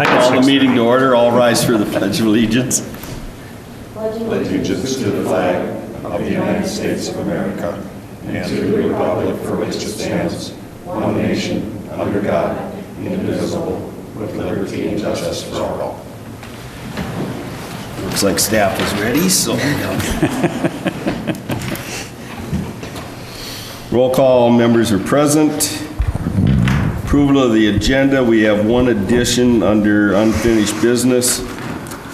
Call the meeting to order. All rise for the Pledge of Allegiance. Allegiance to the flag of the United States of America and to the republic for which it stands, one nation, under God, indivisible, with liberty and justice for all. Looks like staff is ready, so. Roll call, members are present. Approval of the agenda, we have one addition under unfinished business,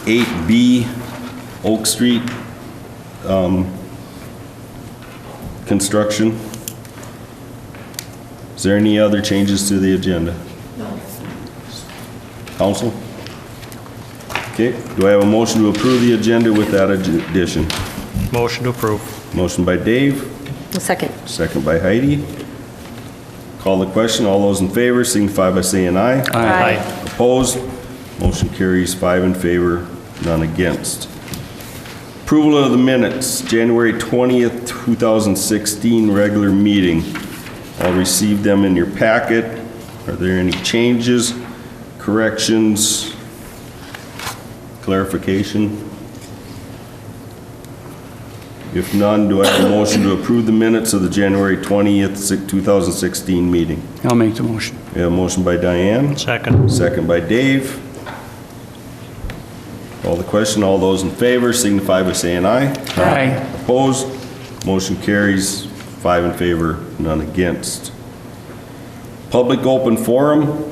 8B, Oak Street, construction. Is there any other changes to the agenda? No. Council? Okay, do I have a motion to approve the agenda with that addition? Motion to approve. Motion by Dave. Second. Second by Heidi. Call the question. All those in favor signify by saying aye. Aye. Opposed? Motion carries 5 in favor, none against. Approval of the minutes, January 20th, 2016 regular meeting. I'll receive them in your packet. Are there any changes, corrections, clarification? If none, do I have a motion to approve the minutes of the January 20th, 2016 meeting? I'll make the motion. We have a motion by Diane. Second. Second by Dave. Call the question. All those in favor signify by saying aye. Aye. Opposed? Motion carries 5 in favor, none against. Public open forum.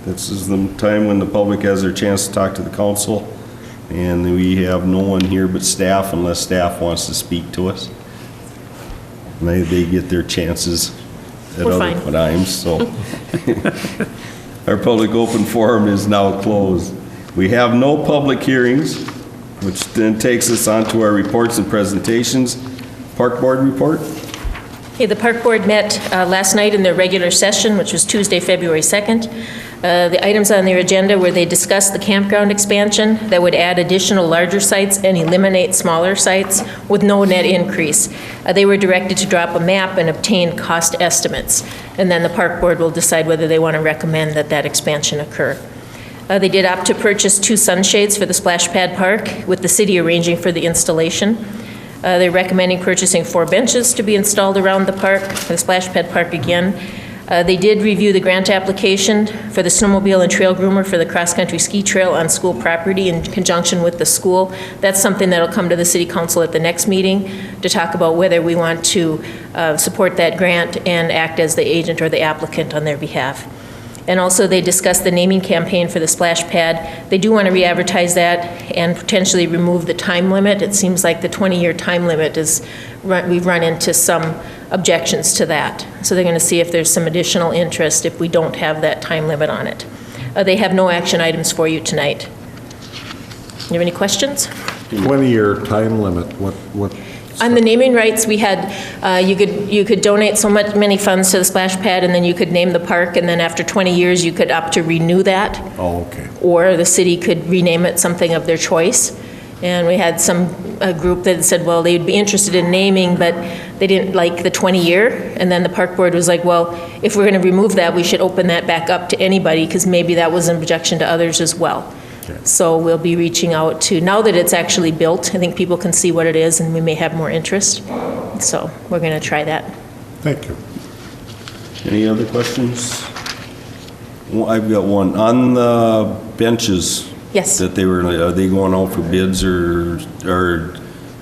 This is the time when the public has their chance to talk to the council. And we have no one here but staff unless staff wants to speak to us. And they get their chances at We're other fine. times, so. Our public open forum is now closed. We have no public hearings, which then takes us on to our reports and presentations. Park Board report? Okay, the Park Board met last night in their regular session, which was Tuesday, February 2nd. The items on their agenda were they discussed the campground expansion that would add additional larger sites and eliminate smaller sites with no net increase. They were directed to drop a map and obtain cost estimates. And then the Park Board will decide whether they want to recommend that that expansion occur. They did opt to purchase 2 sunshades for the splash pad park, with the city arranging for the installation. They're recommending purchasing 4 benches to be installed around the park, the splash pad park again. They did review the grant application for the snowmobile and trail groomer for the cross-country ski trail on school property in conjunction with the school. That's something that'll come to the city council at the next meeting to talk about whether we want to support that grant and act as the agent or the applicant on their behalf. And also they discussed the naming campaign for the splash pad. They do want to re-advertise that and potentially remove the time limit. It seems like the 20-year time limit is, we've run into some objections to that. So they're going to see if there's some additional interest if we don't have that time limit on it. They have no action items for you tonight. You have any questions? 20-year time limit, what? On the naming rights, we had, you could donate many funds to the splash pad, and then you could name the park, and then after 20 years, you could opt to renew that. Oh, okay. Or the city could rename it something of their choice. And we had a group that said, well, they'd be interested in naming, but they didn't like the 20-year. And then the park board was like, well, if we're going to remove that, we should open that back up to anybody, because maybe that was an objection to others as well. Okay. So we'll be reaching out to, now that it's actually built, I think people can see what it is, and we may have more interest. So we're going to try that. Thank you. Any other questions? Well, I've got one. On the benches. Yes. That are they going out for bids or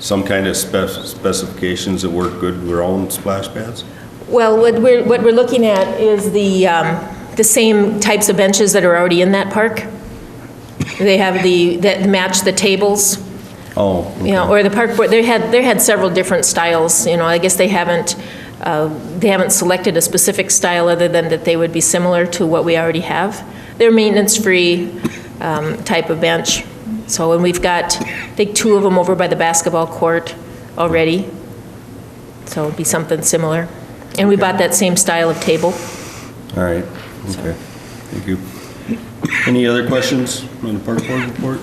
some kind of specifications that work good with our own splash pads? Well, what we're looking at is the same types of benches that are already in that park. They have that match the tables. Oh. Okay. You know, or the park board, they had several different styles. You know, I guess they haven't selected a specific style other than that they would be similar to what we already have. They're maintenance-free type of bench. So, and we've got, I think, 2 of them over by the basketball court already. So it'd be something similar. And we bought that same style of table. All right. Okay. Thank you. Any other questions on the park board report?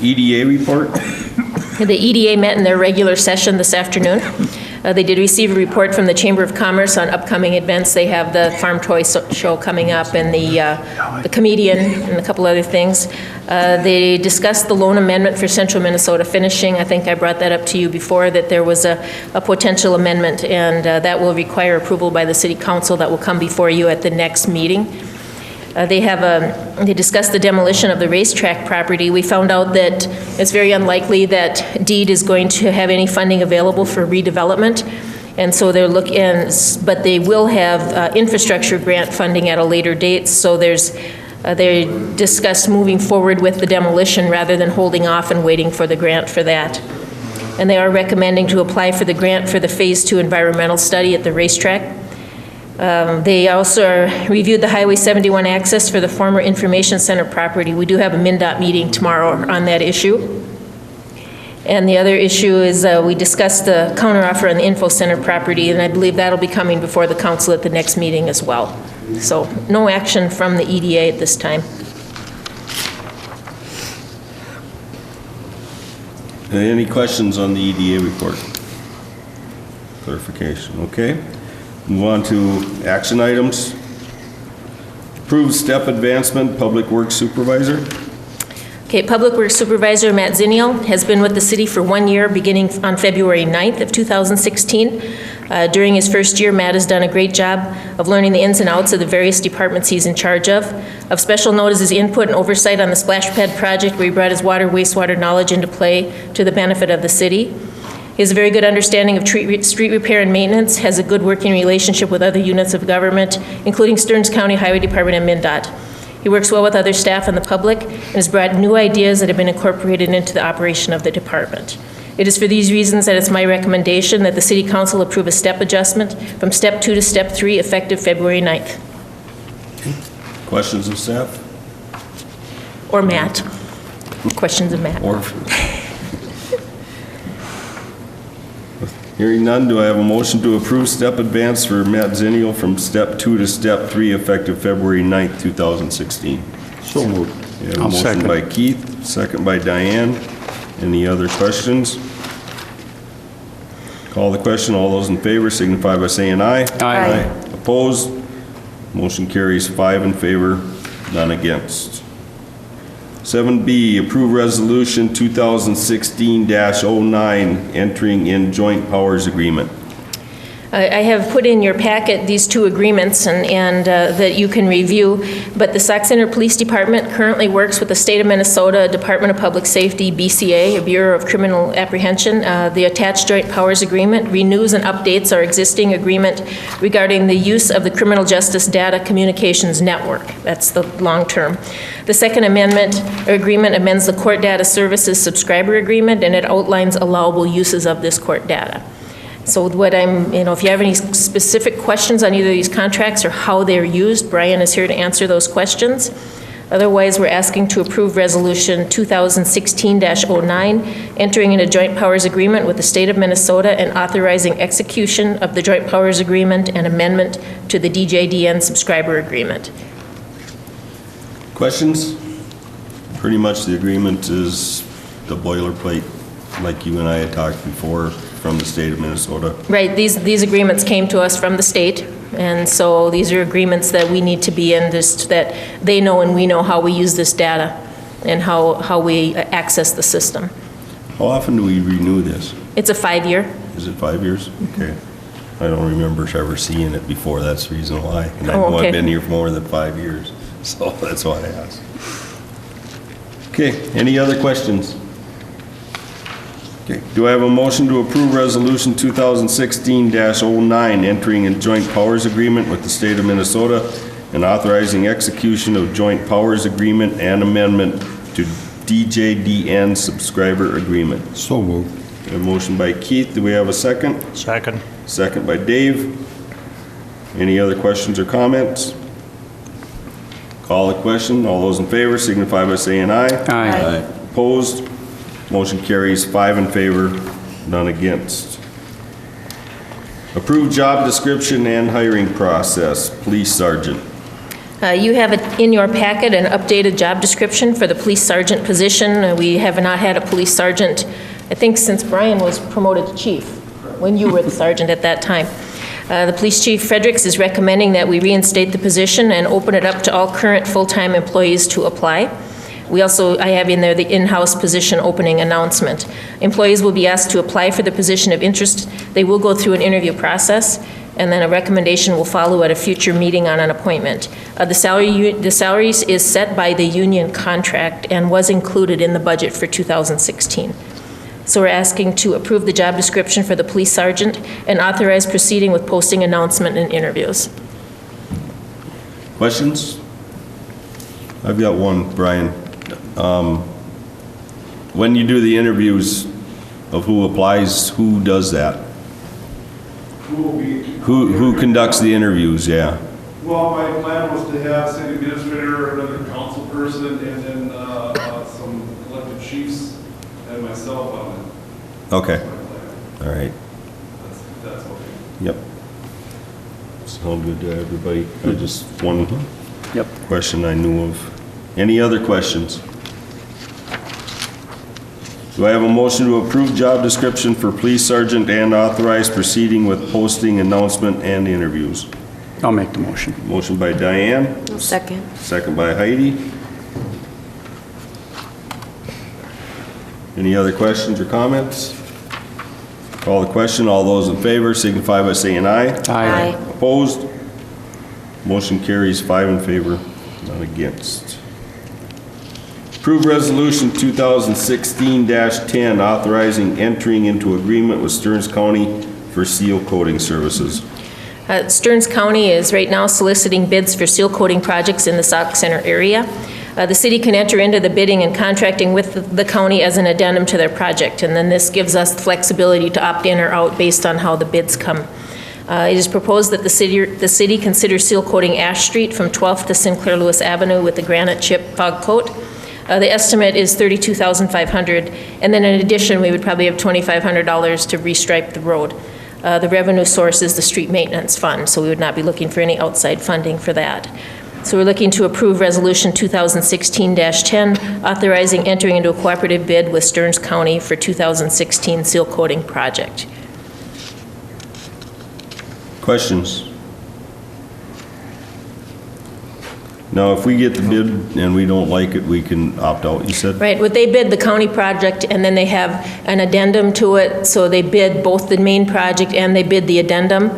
EDA report? The EDA met in their regular session this afternoon. They did receive a report from the Chamber of Commerce on upcoming events. They have the Farm Toy Show coming up and the Comedian and a couple other things. They discussed the loan amendment for Central Minnesota Finishing. I think I brought that up to you before, that there was a potential amendment, and that will require approval by the City Council. That will come before you at the next meeting. They discussed the demolition of the racetrack property. We found out that it's very unlikely that DEED is going to have any funding available for redevelopment, and so they're looking, but they will have infrastructure grant funding at a later date, so they discussed moving forward with the demolition rather than holding off and waiting for the grant for that. And they are recommending to apply for the grant for the Phase 2 environmental study at the racetrack. They also reviewed the Highway 71 access for the former Information Center property. We do have a MnDOT meeting tomorrow on that issue. And the other issue is we discussed the counteroffer on the Info Center property, and I believe that'll be coming before the council at the next meeting as well. So no action from the EDA at this time. Any questions on the EDA report? Clarification, okay. Move on to action items. Approved step advancement, Public Works Supervisor. Okay, Public Works Supervisor Matt Ziniel has been with the city for 1 year, beginning on February 9th of 2016. During his first year, Matt has done a great job of learning the ins and outs of the various departments he's in charge of. Of special note is his input and oversight on the splash pad project, where he brought his water, wastewater knowledge into play to the benefit of the city. He has a very good understanding of street repair and maintenance, has a good working relationship with other units of government, including Stearns County Highway Department and MnDOT. He works well with other staff and the public and has brought new ideas that have been incorporated into the operation of the department. It is for these reasons that it's my recommendation that the City Council approve a step adjustment from Step 2 to Step 3 effective February 9th. Questions of staff? Or Matt. Questions of Matt. Or hearing none, do I have a motion to approve step advance for Matt Ziniel from Step 2 to Step 3 effective February 9th, 2016? So moved. We have a I'll motion second. by Keith, second by Diane. Any other questions? Call the question. All those in favor signify by saying aye. Aye. Opposed? Motion carries 5 in favor, none against. 7B, approve resolution 2016-09, entering in joint powers agreement. I have put in your packet these two agreements and that you can review, but the Sauk Center Police Department currently works with the State of Minnesota Department of Public Safety, BCA, a Bureau of Criminal Apprehension. The attached joint powers agreement renews and updates our existing agreement regarding the use of the Criminal Justice Data Communications Network. That's the long term. The second amendment or agreement amends the Court Data Services Subscriber Agreement, and it outlines allowable uses of this court data. So what if you have any specific questions on either of these contracts or how they're used, Brian is here to answer those questions. Otherwise, we're asking to approve Resolution 2016-09, entering in a joint powers agreement with the State of Minnesota and authorizing execution of the joint powers agreement and amendment to the DJDN subscriber agreement. Questions? Pretty much the agreement is the boilerplate, like you and I had talked before, from the State of Minnesota. Right, these agreements came to us from the state, and so these are agreements that we need to be in, just that they know and we know how we use this data and how we access the system. How often do we renew this? It's a 5-year. Is it 5 years? Okay. I don't remember ever seeing it before, that's the reason why. And I Oh, know okay. I've been here for more than 5 years, so that's why I asked. Okay, any other questions? Okay, do I have a motion to approve Resolution 2016-09, entering a joint powers agreement with the State of Minnesota and authorizing execution of joint powers agreement and amendment to DJDN subscriber agreement? So moved. A motion by Keith, do we have a second? Second. Second by Dave. Any other questions or comments? Call the question. All those in favor signify by saying aye. Aye. Opposed? Motion carries 5 in favor, none against. Approved job description and hiring process, police sergeant. You have in your packet an updated job description for the police sergeant position. We have not had a police sergeant, I think, since Brian was promoted to chief. when you were the sergeant at that time. The police chief, Fredericks, is recommending that we reinstate the position and open it up to all current full-time employees to apply. I have in there the in-house position opening announcement. Employees will be asked to apply for the position of interest. They will go through an interview process, and then a recommendation will follow at a future meeting on an appointment. The salaries is set by the union contract and was included in the budget for 2016. So we're asking to approve the job description for the police sergeant and authorize proceeding with posting announcement and interviews. Questions? I've got one, Brian. When you do the interviews of who applies, who does that? Who conducts the interviews, yeah? Well, my plan was to have city administrator, another council person, and then some elected chiefs and myself on it. Okay, That's my plan. all right, That's okay. yep. Sound good to everybody? Just one Yep. question I knew of. Any other questions? Do I have a motion to approve job description for police sergeant and authorize proceeding with posting, announcement, and interviews? I'll make the motion. Motion by Diane, Second. second by Heidi. Any other questions or comments? Call the question. All those in favor signify by saying aye. Aye. Opposed? Motion carries 5 in favor, none against. Approve Resolution 2016-10, authorizing entering into agreement with Stearns County for seal coating services. Stearns County is right now soliciting bids for seal coating projects in the Sauk Center area. The city can enter into the bidding and contracting with the county as an addendum to their project, and then this gives us flexibility to opt in or out based on how the bids come. It is proposed that the city consider seal coating Ash Street from 12th to Sinclair Lewis Avenue with the granite chip fog coat. The estimate is $32,500, and then in addition, we would probably have $2,500 to restripe the road. The revenue source is the street maintenance fund, so we would not be looking for any outside funding for that. So we're looking to approve Resolution 2016-10, authorizing entering into a cooperative bid with Stearns County for 2016 seal coating project. Questions? Now, if we get the bid and we don't like it, we can opt out, you said? Right, what they bid the county project, and then they have an addendum to it, so they bid both the main project and they bid the addendum,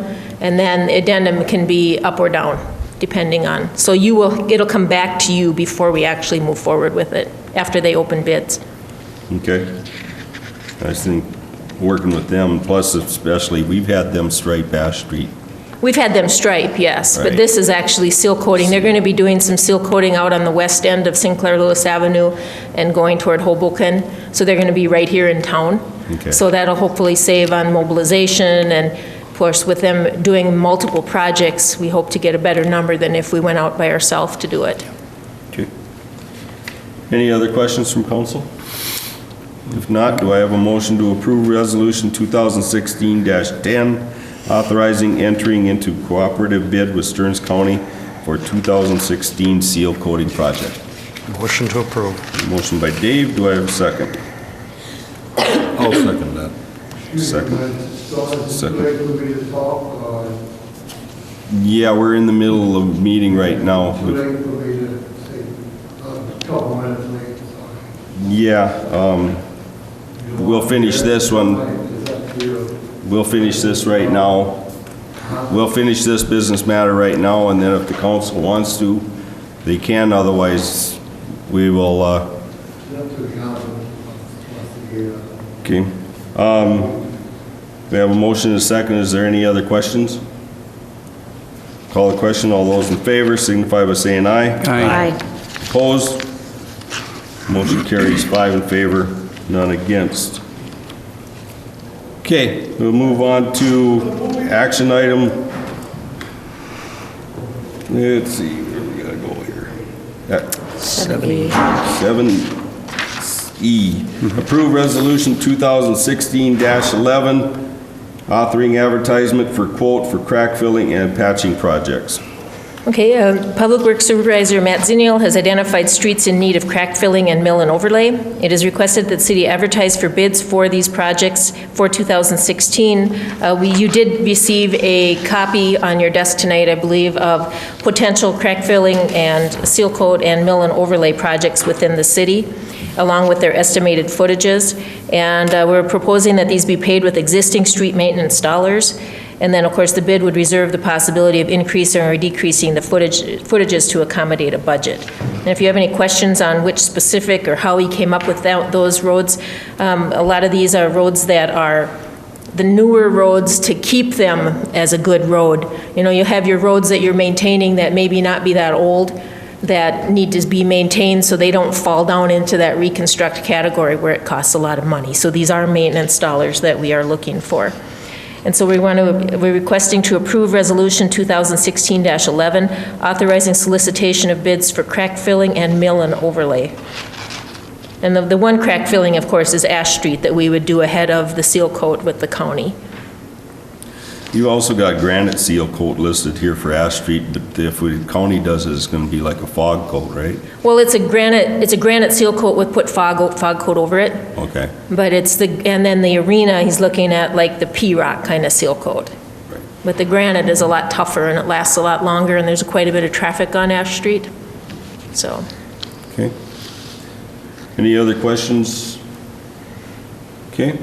and then the addendum can be up or down, depending on. So it'll come back to you before we actually move forward with it, after they open bids. Okay. I think working with them, plus especially, we've had them stripe Ash Street. We've had them stripe, yes, but Right. this is actually seal coating. They're going to be doing some seal coating out on the west end of Sinclair Lewis Avenue and going toward Hoboken, so they're going to be right here in town. Okay. So that'll hopefully save on mobilization, and of course, with them doing multiple projects, we hope to get a better number than if we went out by ourselves to do it. Okay. Any other questions from council? If not, do I have a motion to approve Resolution 2016-10, authorizing entering into cooperative bid with Stearns County for 2016 seal coating project? Motion to approve. Motion by Dave, do I have a second? I'll second that. Second. Second. Too late for me to talk, Yeah, we're in the middle of a meeting right now. too late for me to say a couple minutes late. Yeah, we'll finish this one. Is that clear? We'll finish this right now. We'll finish this business matter right now, and then if the council wants to, they can, otherwise, we will, Up to the council. okay. We have a motion and a second. Is there any other questions? Call the question. All those in favor signify by saying aye. Aye. Opposed? Motion carries 5 in favor, none against. Okay, we'll move on to action item. Let's see, where we gotta go here? 7E, approve resolution 2016-11, authoring advertisement for quote for crack filling and patching projects. Okay, Public Works Supervisor Matt Zenial has identified streets in need of crack filling and mill and overlay. It is requested that city advertise for bids for these projects for 2016. You did receive a copy on your desk tonight, I believe, of potential crack filling and seal coat and mill and overlay projects within the city, along with their estimated footages. And we're proposing that these be paid with existing street maintenance dollars. And then, of course, the bid would reserve the possibility of increasing or decreasing the footages to accommodate a budget. And if you have any questions on which specific or how he came up with those roads, a lot of these are roads that are the newer roads to keep them as a good road. You know, you have your roads that you're maintaining that maybe not be that old, that need to be maintained so they don't fall down into that reconstruct category where it costs a lot of money. So these are maintenance dollars that we are looking for. And so we're requesting to approve Resolution 2016-11, authorizing solicitation of bids for crack filling and mill and overlay. And the one crack filling, of course, is Ash Street that we would do ahead of the seal coat with the county. You also got granite seal coat listed here for Ash Street, but if the county does it, it's gonna be like a fog coat, right? Well, it's a granite seal coat with put fog coat over it. Okay. But and then the arena, he's looking at like the P-rock kind of seal coat. Right. But the granite is a lot tougher and it lasts a lot longer, and there's quite a bit of traffic on Ash Street. So, Okay. Any other questions? Okay.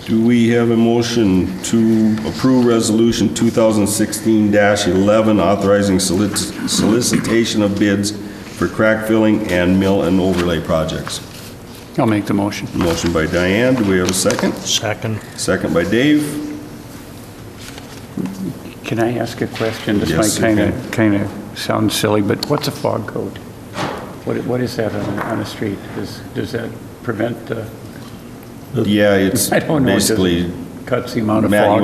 Do we have a motion to approve Resolution 2016-11, authorizing solicitation of bids for crack filling and mill and overlay projects? I'll make the motion. Motion by Diane, do we have a second? Second. Second by Dave. Can I ask a question? This Yes, might you kind of sound silly, but what's a fog coat? What is that on a street? Does that prevent Yeah, it's I don't know, it just basically, cuts the amount of Matt, fog?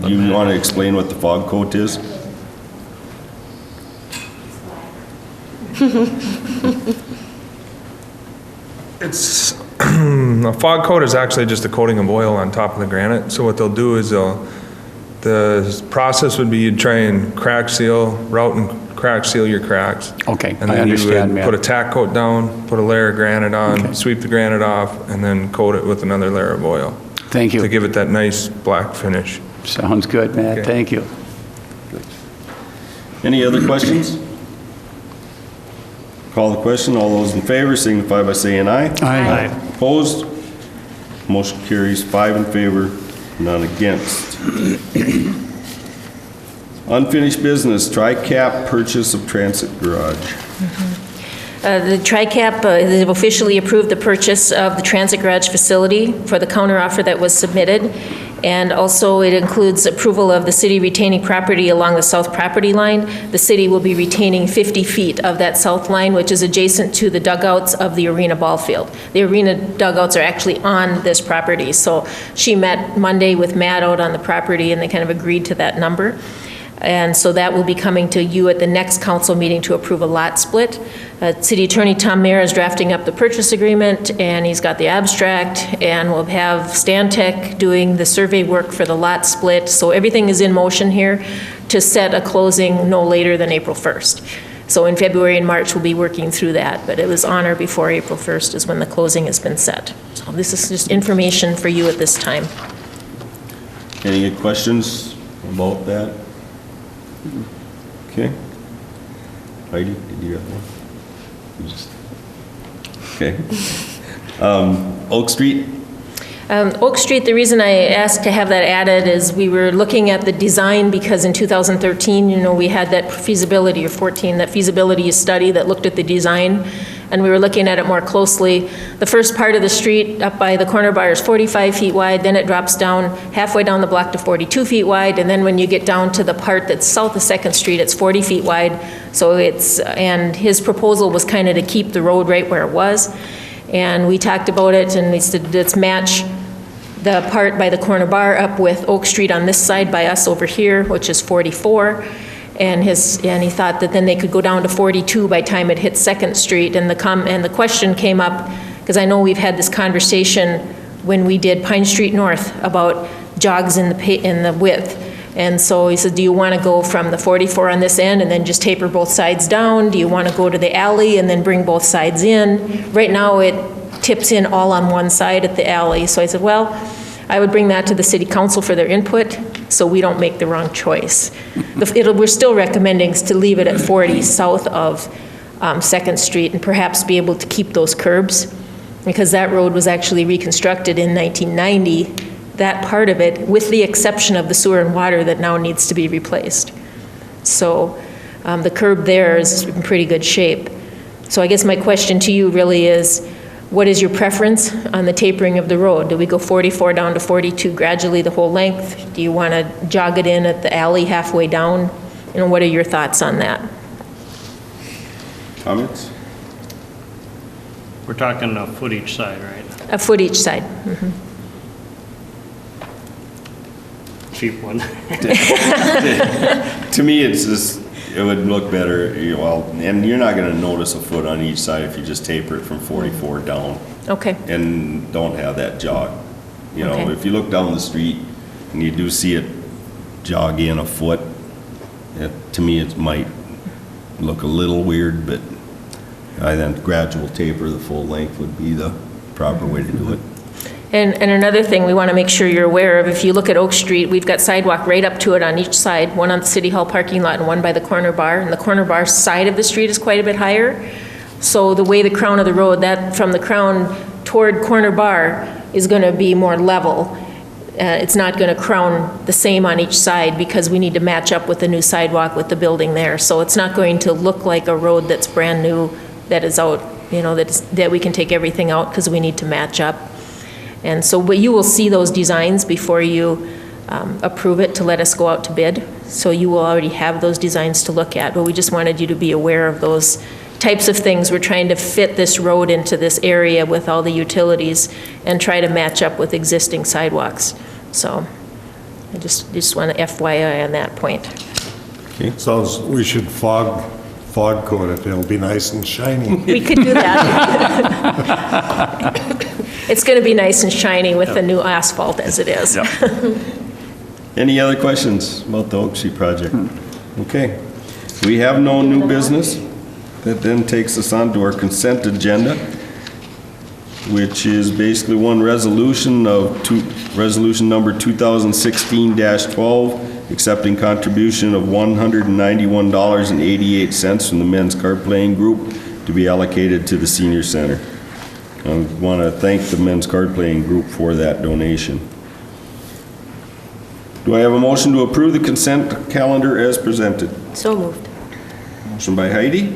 you want to explain what the fog coat is? It's, a fog coat is actually just a coating of oil on top of the granite. So what they'll do is the process would be you'd try and crack seal, route and crack seal your cracks. Okay, And I then you understand, would Matt. put a tack coat down, put a layer of granite on, Okay. sweep the granite off, and then coat it with another layer of oil Thank to you. give it that nice black finish. Sounds good, Matt. Okay. Thank you. Any other questions? Call the question. All those in favor signify by saying aye. Aye. Opposed? Motion carries 5 in favor, none against. Unfinished business, TRICAP purchase of transit garage. the TRICAP has officially approved the purchase of the transit garage facility for the counteroffer that was submitted. And also, it includes approval of the city retaining property along the south property line. The city will be retaining 50 feet of that south line, which is adjacent to the dugouts of the arena ball field. The arena dugouts are actually on this property. So she met Monday with Matt out on the property, and they kind of agreed to that number. And so that will be coming to you at the next council meeting to approve a lot split. City Attorney Tom Mayer is drafting up the purchase agreement, and he's got the abstract, and we'll have Stantec doing the survey work for the lot split. So everything is in motion here to set a closing no later than April 1st. So in February and March, we'll be working through that, but it was on or before April 1st is when the closing has been set. So this is just information for you at this time. Any questions about that? Okay. Heidi, did you have one? You just- Okay. Oak Street? Oak Street, the reason I asked to have that added is we were looking at the design because in 2013, you know, we had that feasibility, or 14, that feasibility study that looked at the design, and we were looking at it more closely. The first part of the street up by the corner bar is 45 feet wide, then it drops down halfway down the block to 42 feet wide, and then when you get down to the part that's south of 2nd Street, it's 40 feet wide. So and his proposal was kind of to keep the road right where it was. And we talked about it, and we said, let's match the part by the corner bar up with Oak Street on this side by us over here, which is 44. And he thought that then they could go down to 42 by time it hit 2nd Street. And the question came up, because I know we've had this conversation when we did Pine Street North about jogs in the width. And so he said, do you want to go from the 44 on this end and then just taper both sides down? Do you want to go to the alley and then bring both sides in? Right now, it tips in all on one side at the alley. So I said, well, I would bring that to the city council for their input, so we don't make the wrong choice. We're still recommending to leave it at 40 south of 2nd Street and perhaps be able to keep those curbs, because that road was actually reconstructed in 1990, that part of it, with the exception of the sewer and water that now needs to be replaced. So the curb there is in pretty good shape. So I guess my question to you really is, what is your preference on the tapering of the road? Do we go 44 down to 42 gradually the whole length? Do you want to jog it in at the alley halfway down? What are your thoughts on that? Comments? We're talking a foot each side, right? A foot each side. Cheap one. To me, it's just, it would look better, well, and you're not gonna notice a foot on each side if you just taper it from 44 down Okay. and don't have that jog. You know, Okay. if you look down the street and you do see it jog in a foot, to me, it might look a little weird, but I think gradual taper the full length would be the proper way to do it. And another thing we want to make sure you're aware of, if you look at Oak Street, we've got sidewalk right up to it on each side, one on the City Hall parking lot and one by the corner bar. And the corner bar side of the street is quite a bit higher. So the way the crown of the road, that from the crown toward corner bar is going to be more level. It's not going to crown the same on each side because we need to match up with the new sidewalk with the building there. So it's not going to look like a road that's brand new that is out, that we can take everything out because we need to match up. And so, but you will see those designs before you approve it to let us go out to bid. So you will already have those designs to look at, but we just wanted you to be aware of those types of things. We're trying to fit this road into this area with all the utilities and try to match up with existing sidewalks. So I just want to FYI on that point. Sounds, we should fog coat it, it'll be nice and shiny. We could do that. It's going to be nice and shiny with the new asphalt as it is. Any other questions about the Oak Street project? Okay. We have no new business. That then takes us on to our consent agenda, which is basically one resolution resolution number 2016-12, accepting contribution of $191.88 from the men's card playing group to be allocated to the senior center. I want to thank the men's card playing group for that donation. Do I have a motion to approve the consent calendar as presented? So moved. Motion by Heidi,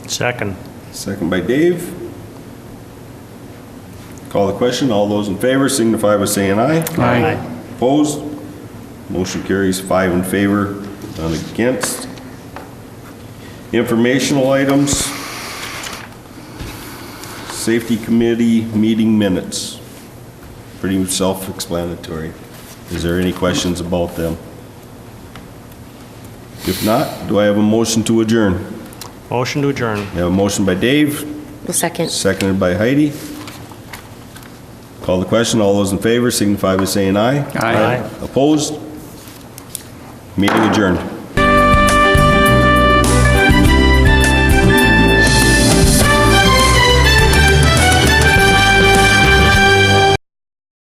Second. second by Dave. Call the question. All those in favor signify by saying aye. Aye. Opposed? Motion carries 5 in favor, none against. Informational items. Safety Committee meeting minutes. Pretty self-explanatory. Is there any questions about them? If not, do I have a motion to adjourn? Motion to adjourn. I have a motion by Dave, Second. seconded by Heidi. Call the question. All those in favor signify by saying aye. Aye. Opposed? Meeting adjourned.